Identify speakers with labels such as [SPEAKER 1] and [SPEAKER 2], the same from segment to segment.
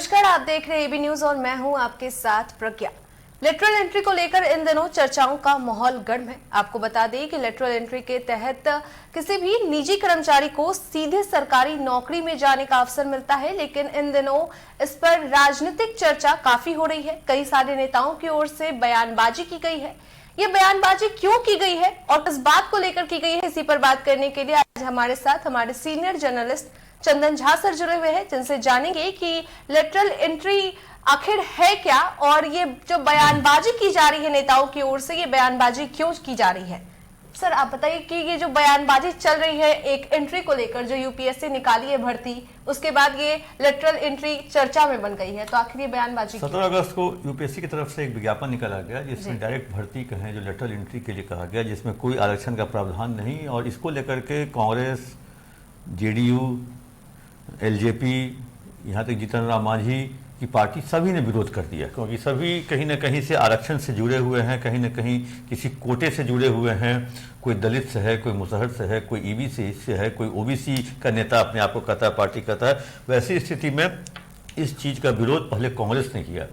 [SPEAKER 1] नमस्कार, आप देख रहे हैं एबी न्यूज और मैं हूं आपके साथ प्रज्ञा। लेटरल एंट्री को लेकर इन दिनों चर्चाओं का माहौल गर्म है। आपको बता दें कि लेटरल एंट्री के तहत किसी भी निजी कर्मचारी को सीधे सरकारी नौकरी में जाने का अवसर मिलता है, लेकिन इन दिनों इस पर राजनीतिक चर्चा काफी हो रही है। कई सारे नेताओं की ओर से बयानबाजी की गई है। ये बयानबाजी क्यों की गई है और किस बात को लेकर की गई है, इसी पर बात करने के लिए आज हमारे साथ हमारे senior journalist Chandan Jha sir जुड़े हुए हैं, जिनसे जानेंगे कि लेटरल एंट्री आखिर है क्या और ये जो बयानबाजी की जा रही है नेताओं की ओर से, ये बयानबाजी क्यों की जा रही है। सर आप बताइए कि ये जो बयानबाजी चल रही है एक एंट्री को लेकर, जो यूपीएससी निकाली है भर्ती, उसके बाद ये लेटरल एंट्री चर्चा में बन गई है, तो आखिर ये बयानबाजी
[SPEAKER 2] 17 अगस्त को यूपीएससी की तरफ से एक विज्ञापन निकाला गया जिसमें डायरेक्ट भर्ती कहें जो लेटरल एंट्री के लिए कहा गया, जिसमें कोई आरक्षण का प्रावधान नहीं। और इसको लेकर के कांग्रेस, जेडीयू, एलजेपी, यहाँ तक जीतन राम मांझी की पार्टी सभी ने विरोध कर दिया, क्योंकि सभी कहीं ना कहीं से आरक्षण से जुड़े हुए हैं, कहीं ना कहीं किसी कोटे से जुड़े हुए हैं। कोई दलित से है, कोई मुसहर से है, कोई ईबीसी से है, कोई ओबीसी का नेता अपने आप को कहता है, पार्टी कहता है। वैसी स्थिति में इस चीज़ का विरोध पहले कांग्रेस ने किया।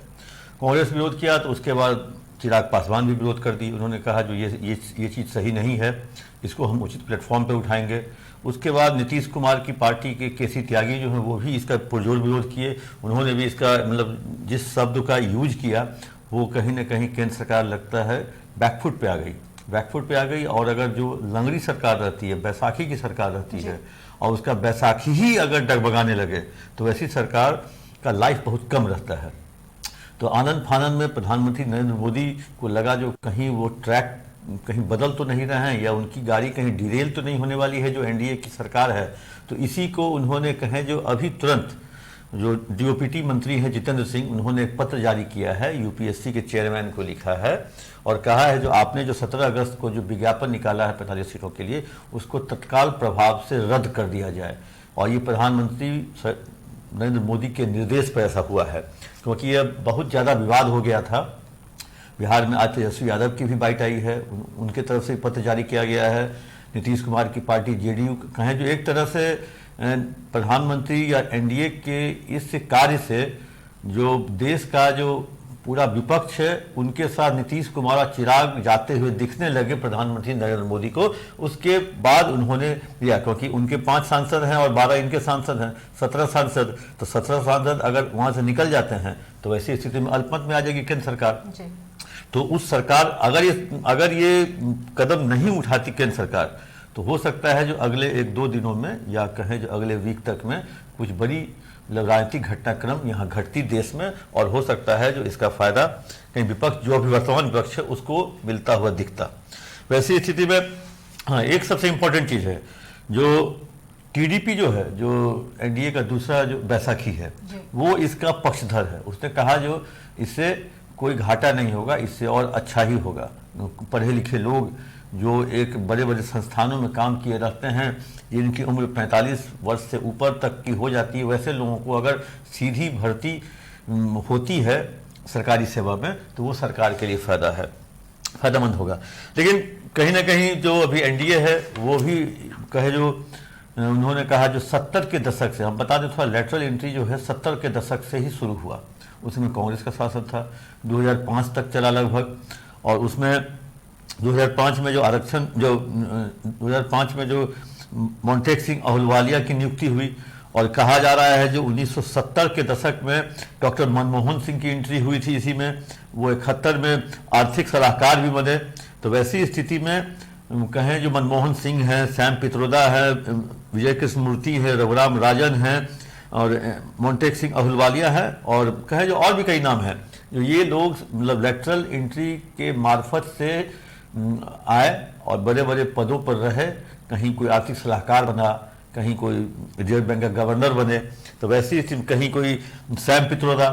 [SPEAKER 2] कांग्रेस विरोध किया तो उसके बाद चिराग पासवान भी विरोध कर दी। उन्होंने कहा जो ये चीज़ सही नहीं है, इसको हम उचित प्लेटफॉर्म पे उठाएंगे। उसके बाद नीतीश कुमार की पार्टी के केसी त्यागी जो हैं वो भी इसका पुरजोर विरोध किए। उन्होंने भी इसका मतलब जिस शब्द का यूज किया वो कहीं ना कहीं केंद्र सरकार लगता है बैकफुट पे आ गई। और अगर जो लंगड़ी सरकार रहती है, बैसाखी की सरकार रहती है और उसका बैसाखी ही अगर डगमगाने लगे तो वैसी सरकार का लाइफ बहुत कम रहता है। तो आनंद फानंद में प्रधानमंत्री नरेंद्र मोदी को लगा जो कहीं वो ट्रैक कहीं बदल तो नहीं रहे हैं या उनकी गाड़ी कहीं डिरेल तो नहीं होने वाली है जो एनडीए की सरकार है। तो इसी को उन्होंने कहें जो अभी तुरंत जो डीओपीटी मंत्री हैं जितेंद्र सिंह, उन्होंने एक पत्र जारी किया है, यूपीएससी के चेयरमैन को लिखा है और कहा है जो आपने जो 17 अगस्त को जो विज्ञापन निकाला है 45 सीटों के लिए, उसको तत्काल प्रभाव से रद्द कर दिया जाए। और ये प्रधानमंत्री नरेंद्र मोदी के निर्देश पर ऐसा हुआ है, क्योंकि यह बहुत ज़्यादा विवाद हो गया था। बिहार में आज तेजस्वी यादव की भी बाइट आई है, उनके तरफ से पत्र जारी किया गया है। नीतीश कुमार की पार्टी जेडीयू कहें जो एक तरह से प्रधानमंत्री या एनडीए के इस कार्य से जो देश का जो पूरा विपक्ष है उनके साथ नीतीश कुमार और चिराग जाते हुए दिखने लगे प्रधानमंत्री नरेंद्र मोदी को। उसके बाद उन्होंने लिया, क्योंकि उनके 5 सांसद हैं और 12 इनके सांसद हैं, 17 सांसद। तो 17 सांसद अगर वहाँ से निकल जाते हैं तो वैसी स्थिति में अल्पमत में आ जाएगी केंद्र सरकार। तो उस सरकार अगर ये कदम नहीं उठाती केंद्र सरकार, तो हो सकता है जो अगले 1-2 दिनों में या कहें जो अगले वीक तक में कुछ बड़ी राजनीतिक घटनाक्रम यहाँ घटती देश में, और हो सकता है जो इसका फायदा कहीं विपक्ष जो अभी वर्तमान विपक्ष है उसको मिलता हुआ दिखता। वैसी स्थिति में हाँ, एक सबसे इम्पोर्टेंट चीज़ है जो टीडीपी जो है, जो एनडीए का दूसरा जो बैसाखी है, वो इसका पक्षधर है। उसने कहा जो इससे कोई घाटा नहीं होगा, इससे और अच्छा ही होगा। पढ़े लिखे लोग जो एक बड़े बड़े संस्थानों में काम किए रहते हैं, जिनकी उम्र 45 वर्ष से ऊपर तक की हो जाती है, वैसे लोगों को अगर सीधी भर्ती होती है सरकारी सेवा में तो वो सरकार के लिए फ़ायदेमंद होगा। लेकिन कहीं ना कहीं जो अभी एनडीए है वो भी कहे जो उन्होंने कहा जो 70 के दशक से, हम बता दें थोड़ा, लेटरल एंट्री जो है 70 के दशक से ही शुरू हुआ। उसमें कांग्रेस का शासन था, 2005 तक चला लगभग। और उसमें 2005 में जो आरक्षण 2005 में जो मोंटेक सिंह अहलुवालिया की नियुक्ति हुई, और कहा जा रहा है जो 1970 के दशक में डॉक्टर मनमोहन सिंह की एंट्री हुई थी इसी में, वो 71 में आर्थिक सलाहकार भी बने। तो वैसी स्थिति में कहें जो मनमोहन सिंह हैं, सैम पित्रोदा है, विजय कृष्ण मूर्ति है, रघुराम राजन हैं और मोंटेक सिंह अहलुवालिया है, और कहें जो और भी कई नाम हैं, जो ये लोग मतलब लेटरल एंट्री के मार्फत से आए और बड़े बड़े पदों पर रहे। कहीं कोई आर्थिक सलाहकार बना, कहीं कोई रिजर्व बैंक का गवर्नर बने। तो वैसी स्थिति कहीं कोई सैम पित्रोदा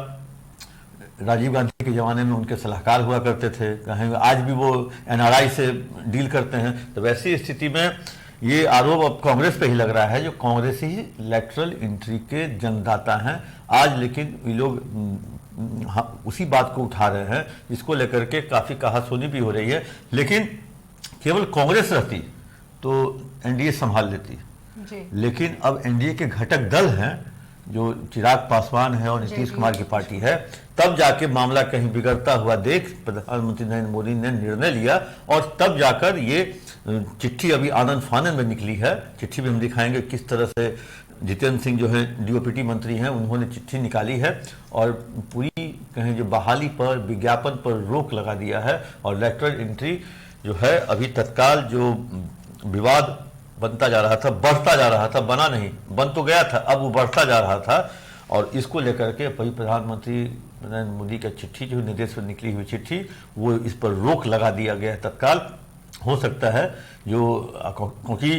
[SPEAKER 2] राजीव गांधी के ज़माने में उनके सलाहकार हुआ करते थे, कहीं आज भी वो एनआरआई से डील करते हैं। तो वैसी स्थिति में ये आरोप अब कांग्रेस पे ही लग रहा है, जो कांग्रेस ही लेटरल एंट्री के जन्मदाता हैं आज। लेकिन ये लोग उसी बात को उठा रहे हैं जिसको लेकर के काफ़ी कहासुनी भी हो रही है। लेकिन केवल कांग्रेस रहती तो एनडीए संभाल लेती, लेकिन अब एनडीए के घटक दल हैं जो चिराग पासवान है और नीतीश कुमार की पार्टी है, तब जाके मामला कहीं बिगड़ता हुआ देख प्रधानमंत्री नरेंद्र मोदी ने निर्णय लिया और तब जाकर ये चिट्ठी अभी आनंद फानन में निकली है। चिट्ठी भी हम दिखाएंगे किस तरह से जितेंद्र सिंह जो है डीओपीटी मंत्री हैं, उन्होंने चिट्ठी निकाली है और पूरी कहें जो बहाली पर, विज्ञापन पर रोक लगा दिया है। और लेटरल एंट्री जो है अभी तत्काल जो विवाद बनता जा रहा था, बढ़ता जा रहा था, बना नहीं, बन तो गया था, अब वो बढ़ता जा रहा था और इसको लेकर के वही प्रधानमंत्री नरेंद्र मोदी का चिट्ठी जो निर्देश पर निकली हुई चिट्ठी, वो इस पर रोक लगा दिया गया है तत्काल। हो सकता है जो क्योंकि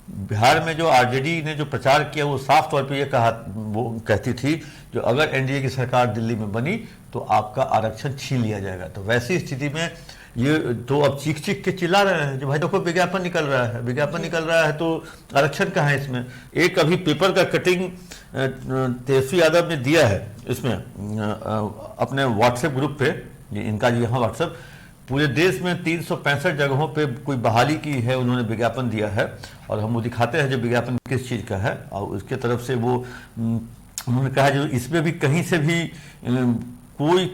[SPEAKER 2] बिहार में जो आरजेडी ने जो प्रचार किया वो साफ तौर पे ये वो कहती थी जो अगर एनडीए की सरकार दिल्ली में बनी तो आपका आरक्षण छीन लिया जाएगा। तो वैसी स्थिति में ये तो अब चीख चीख के चिल्ला रहे हैं जो भाई देखो विज्ञापन निकल रहा है, विज्ञापन निकल रहा है तो आरक्षण कहाँ है इसमें। एक अभी पेपर का कटिंग तेजस्वी यादव ने दिया है इसमें अपने व्हाट्सएप ग्रुप पे, इनका जो यहाँ व्हाट्सएप, पूरे देश में 365 जगहों पे कोई बहाली की है, उन्होंने विज्ञापन दिया है और हम वो दिखाते हैं जो विज्ञापन किस चीज़ का है और उसके तरफ से वो उन्होंने कहा जो इसमें भी कहीं से भी कोई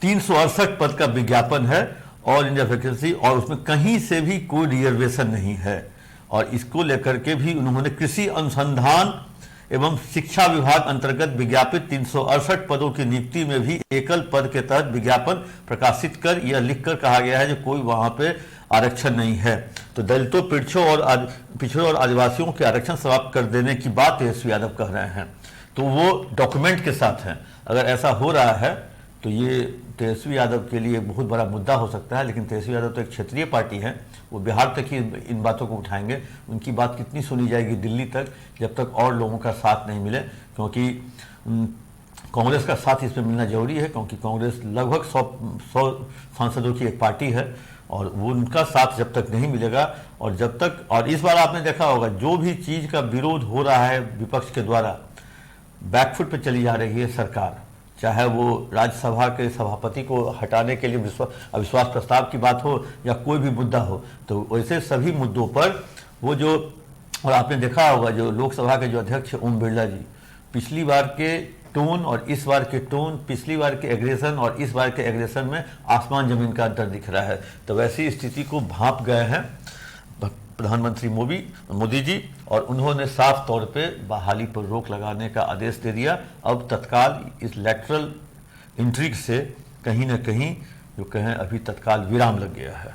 [SPEAKER 2] 368 पद का विज्ञापन है ऑल इंडिया वैकेंसी और उसमें कहीं से भी कोई रिजर्वेशन नहीं है। और इसको लेकर के भी उन्होंने कृषि अनुसंधान एवं शिक्षा विभाग अंतर्गत विज्ञापित 368 पदों की नियुक्ति में भी एकल पद के तहत विज्ञापन प्रकाशित कर यह लिखकर कहा गया है जो कोई वहां पे आरक्षण नहीं है। तो दलितों, पिछड़ों और आदिवासियों के आरक्षण समाप्त कर देने की बात तेजस्वी यादव कह रहे हैं, तो वो डॉक्यूमेंट के साथ है। अगर ऐसा हो रहा है तो ये तेजस्वी यादव के लिए बहुत बड़ा मुद्दा हो सकता है। लेकिन तेजस्वी यादव तो एक क्षेत्रीय पार्टी है, वो बिहार तक ही इन बातों को उठाएंगे। उनकी बात कितनी सुनी जाएगी दिल्ली तक, जब तक और लोगों का साथ नहीं मिले, क्योंकि कांग्रेस का साथ इसमें मिलना जरूरी है, क्योंकि कांग्रेस लगभग 100 सांसदों की एक पार्टी है और वो उनका साथ जब तक नहीं मिलेगा और जब तक, और इस बार आपने देखा होगा जो भी चीज़ का विरोध हो रहा है विपक्ष के द्वारा, बैकफुट पे चली जा रही है सरकार। चाहे वो राज्यसभा के सभापति को हटाने के लिए अविश्वास प्रस्ताव की बात हो या कोई भी मुद्दा हो, तो वैसे सभी मुद्दों पर वो जो, और आपने देखा होगा जो लोकसभा के जो अध्यक्ष ओम बिरला जी, पिछली बार के टोन और इस बार के टोन, पिछली बार के एग्रेशन और इस बार के एग्रेशन में आसमान जमीन का अंतर दिख रहा है। तो वैसी स्थिति को भांप गए हैं प्रधानमंत्री मोदी जी और उन्होंने साफ तौर पे बहाली पर रोक लगाने का आदेश दे दिया। अब तत्काल इस लेटरल इंट्री से कहीं ना कहीं जो कहें अभी तत्काल विराम लग गया है।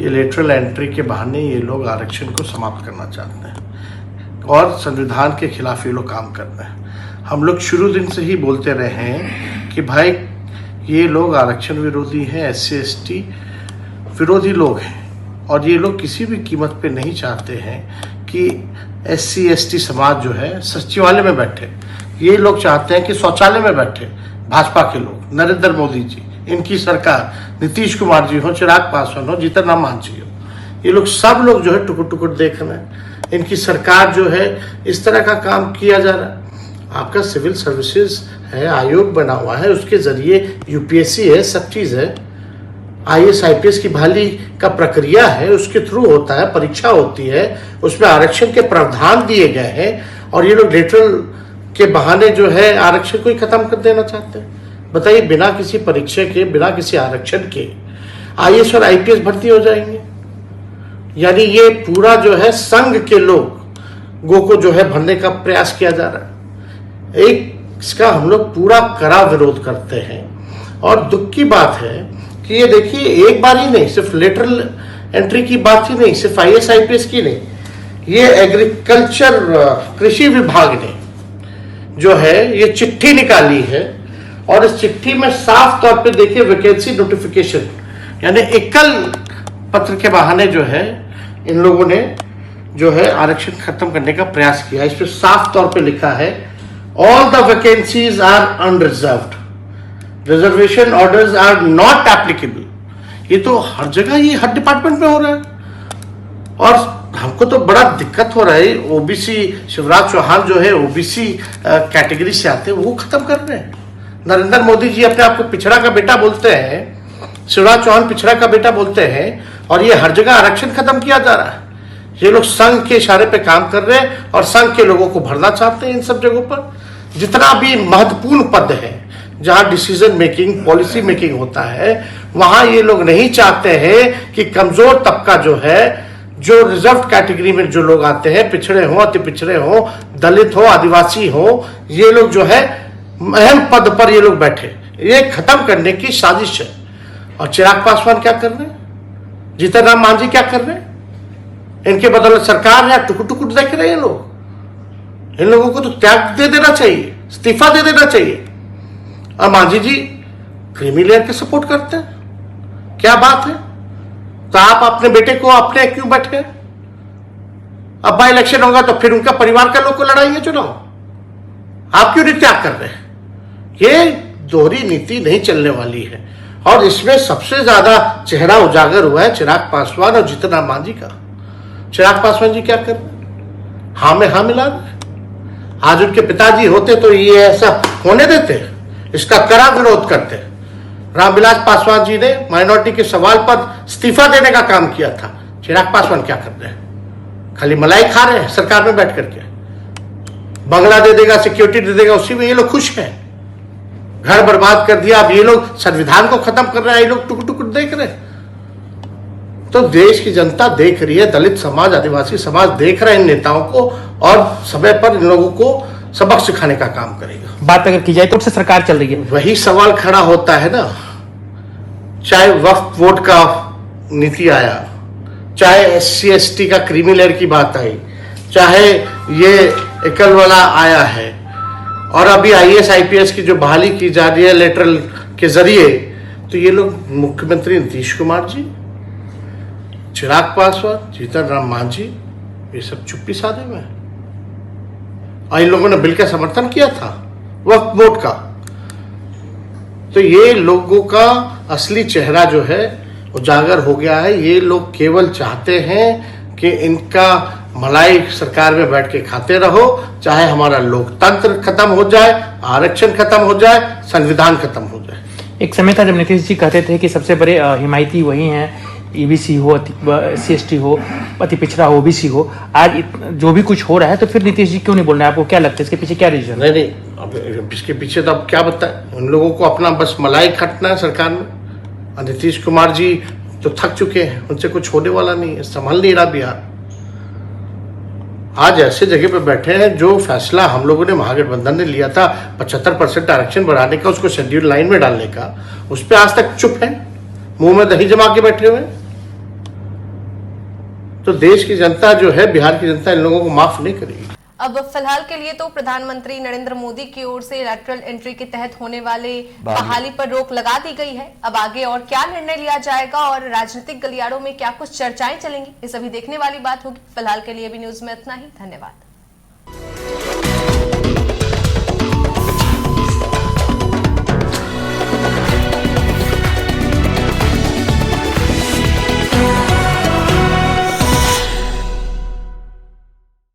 [SPEAKER 3] ये लेटरल एंट्री के बहाने ये लोग आरक्षण को समाप्त करना चाहते हैं और संविधान के खिलाफ ये लोग काम कर रहे हैं। हम लोग शुरू दिन से ही बोलते रहे हैं कि भाई ये लोग आरक्षण विरोधी हैं, SC ST विरोधी लोग हैं और ये लोग किसी भी कीमत पे नहीं चाहते हैं कि SC ST समाज जो है सचिवालय में बैठे। ये लोग चाहते हैं कि शौचालय में बैठे भाजपा के लोग, नरेंद्र मोदी जी, इनकी सरकार, नीतीश कुमार जी हो, चिराग पासवान हो, जीतन राम मांझी हो, ये लोग सब लोग जो है टुकुर टुकुर देख रहे हैं। इनकी सरकार जो है इस तरह का काम किया जा रहा है। आपका सिविल सर्विसेज है, आयोग बना हुआ है, उसके जरिए UPSC है, सब चीज़ है, IAS IPS की बहाली का प्रक्रिया है, उसके थ्रू होता है, परीक्षा होती है, उसमें आरक्षण के प्रावधान दिए गए हैं और ये लोग लेटरल के बहाने जो है आरक्षण को ही खत्म कर देना चाहते हैं। बताइए, बिना किसी परीक्षा के, बिना किसी आरक्षण के IAS और IPS भर्ती हो जाएंगे। यानी ये पूरा जो है संघ के लोगों को जो है भरने का प्रयास किया जा रहा है। इसका हम लोग पूरा कड़ा विरोध करते हैं और दुख की बात है कि ये देखिए एक बार ही नहीं, सिर्फ लेटरल एंट्री की बात ही नहीं, सिर्फ IAS IPS की नहीं, ये एग्रीकल्चर कृषि विभाग ने जो है ये चिट्ठी निकाली है और इस चिट्ठी में साफ तौर पे देखिए वैकेंसी नोटिफिकेशन यानी एकल पत्र के बहाने जो है इन लोगों ने जो है आरक्षण खत्म करने का प्रयास किया। इस पे साफ तौर पे लिखा है all the vacancies are unreserved, reservation orders are not applicable. ये तो हर जगह, ये हर डिपार्टमेंट में हो रहा है और हमको तो बड़ा दिक्कत हो रहा है। ओबीसी शिवराज चौहान जो है ओबीसी कैटेगरी से आते हैं, वो खत्म कर रहे हैं। नरेंद्र मोदी जी अपने आप को पिछड़ा का बेटा बोलते हैं, शिवराज चौहान पिछड़ा का बेटा बोलते हैं और ये हर जगह आरक्षण खत्म किया जा रहा है। ये लोग संघ के इशारे पे काम कर रहे हैं और संघ के लोगों को भरना चाहते हैं इन सब जगहों पर। जितना भी महत्वपूर्ण पद है जहां डिसीजन मेकिंग, पॉलिसी मेकिंग होता है, वहां ये लोग नहीं चाहते हैं कि कमजोर तबका जो है, जो रिजर्व कैटेगरी में जो लोग आते हैं, पिछड़े हों, अति पिछड़े हों, दलित हो, आदिवासी हो, ये लोग जो है अहम पद पर ये लोग बैठे, ये खत्म करने की साजिश है। और चिराग पासवान क्या कर रहे हैं, जीतन राम मांझी क्या कर रहे हैं, इनके बदौलत सरकार है, टुकुर टुकुर देख रहे हैं लोग। इन लोगों को तो त्याग दे देना चाहिए, इस्तीफा दे देना चाहिए। और मांझी जी क्रीमी लेयर के सपोर्ट करते हैं, क्या बात है। तो आप अपने बेटे को अपने क्यों बैठे, अब बाई इलेक्शन होगा तो फिर उनका परिवार का लोग को लड़ाएंगे चुनाव, आप क्यों नहीं त्याग कर रहे हैं। ये दोहरी नीति नहीं चलने वाली है। और इसमें सबसे ज्यादा चेहरा उजागर हुआ है चिराग पासवान और जीतन राम मांझी का। चिराग पासवान जी क्या कर रहे हैं, हाँ में हाँ मिला रहे। आज उनके पिताजी होते तो ये ऐसा होने देते, इसका कड़ा विरोध करते। रामविलास पासवान जी ने माइनॉरिटी के सवाल पर इस्तीफा देने का काम किया था। चिराग पासवान क्या कर रहे हैं, खाली मलाई खा रहे हैं सरकार में बैठ करके। बंगला दे देगा, सिक्योरिटी दे देगा, उसी में ये लोग खुश हैं। घर बर्बाद कर दिया, अब ये लोग संविधान को खत्म कर रहे हैं, ये लोग टुकुर टुकुर देख रहे हैं। तो देश की जनता देख रही है, दलित समाज, आदिवासी समाज देख रहे हैं इन नेताओं को, और समय पर इन लोगों को सबक सिखाने का काम करेगा।
[SPEAKER 4] बात अगर की जाए तो सरकार चल रही है,
[SPEAKER 3] वही सवाल खड़ा होता है ना, चाहे वक्फ बोर्ड का नीति आया, चाहे SC ST का क्रीमी लेयर की बात आई, चाहे ये एकल वाला आया है, और अभी IAS IPS की जो बहाली की जा रही है लेटरल के जरिए, तो ये लोग मुख्यमंत्री नीतीश कुमार जी, चिराग पासवान, जीतन राम मांझी, ये सब चुप्पी साधे हुए हैं। और इन लोगों ने बिल का समर्थन किया था वक्फ बोर्ड का। तो ये लोगों का असली चेहरा जो है उजागर हो गया है। ये लोग केवल चाहते हैं कि इनका मलाई सरकार में बैठ के खाते रहो, चाहे हमारा लोकतंत्र खत्म हो जाए, आरक्षण खत्म हो जाए, संविधान खत्म हो जाए।
[SPEAKER 4] एक समय था जब नीतीश जी कहते थे कि सबसे बड़े हिमायती वही हैं, EBC हो, SC ST हो, अति पिछड़ा हो, OBC हो। आज जो भी कुछ हो रहा है तो फिर नीतीश जी क्यों नहीं बोल रहे हैं, आपको क्या लगता है इसके पीछे क्या रीजन?
[SPEAKER 3] नहीं, अब इसके पीछे तो अब क्या बताएं, उन लोगों को अपना बस मलाई खटना है सरकार में। और नीतीश कुमार जी तो थक चुके हैं, उनसे कुछ होने वाला नहीं है, संभाल नहीं रहा बिहार। आज ऐसे जगह पे बैठे हैं, जो फैसला हम लोगों ने महागठबंधन ने लिया था 75% आरक्षण बढ़ाने का, उसको शेड्यूल लाइन में डालने का, उस पर आज तक चुप है, मुंह में दही जमा के बैठे हुए। तो देश की जनता जो है, बिहार की जनता इन लोगों को माफ नहीं करेगी।
[SPEAKER 1] अब फिलहाल के लिए तो प्रधानमंत्री नरेंद्र मोदी की ओर से लैटरल एंट्री के तहत होने वाले बहाली पर रोक लगा दी गई है। अब आगे और क्या निर्णय लिया जाएगा और राजनीतिक गलियारों में क्या कुछ चर्चाएं चलेंगी, ये सभी देखने वाली बात होगी। फिलहाल के लिए भी न्यूज में इतना ही, धन्यवाद।